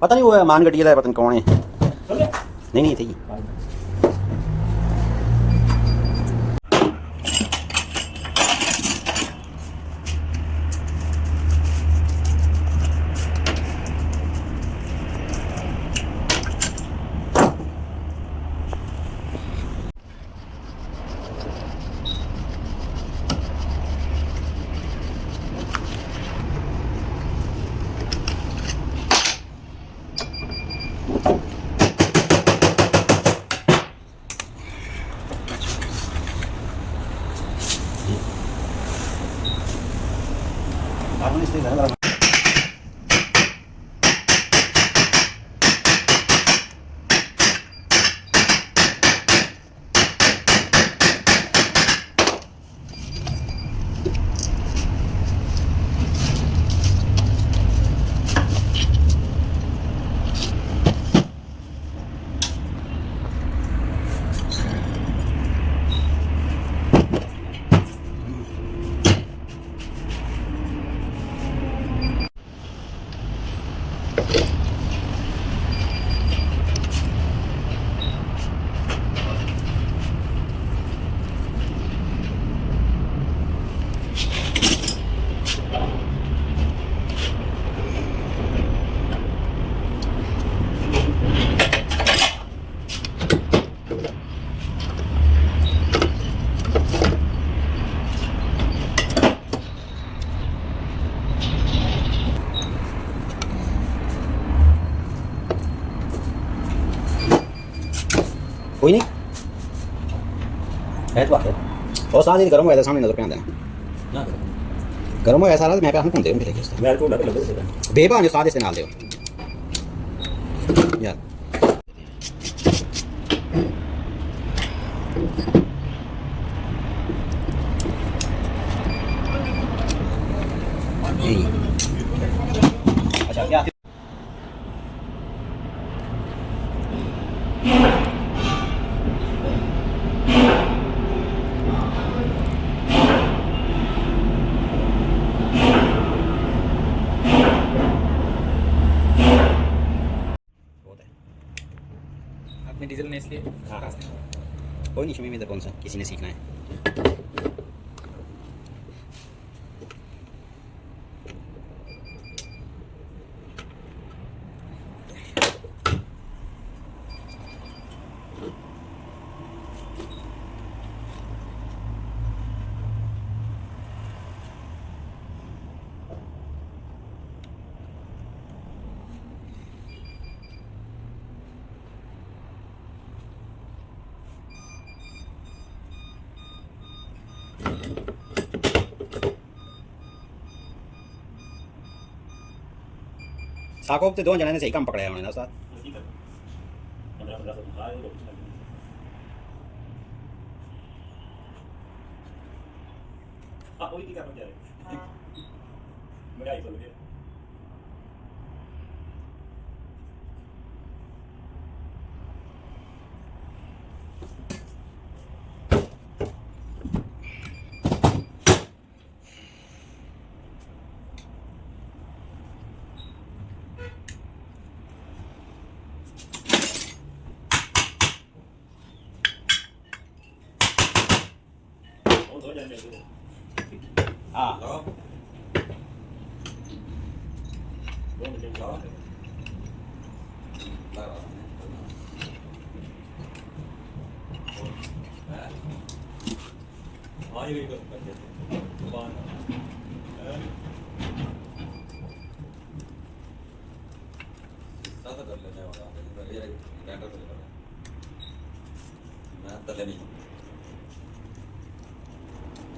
पता नहीं वो मान गड्डी वाला पता नहीं कौन है। नहीं नहीं थे जी। कोई नहीं है तो बात है और साथ ही गर्म हो जाता सामने नजर पे आंदा ना गर्म हो ऐसा रहा मैं पे हम घूमते हैं फिर मैं तो लगे बेबा ने साथ इस्तेमाल दे यार अच्छा क्या डीजल ने इसलिए हाँ कोई नहीं शमी में कौन सा किसी ने सीखना है। साकोब ते 2 जणों ने सही काम पकड़ाया उन्होंने ना साथ हाँ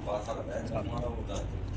पास आ रहा है हमारा होता है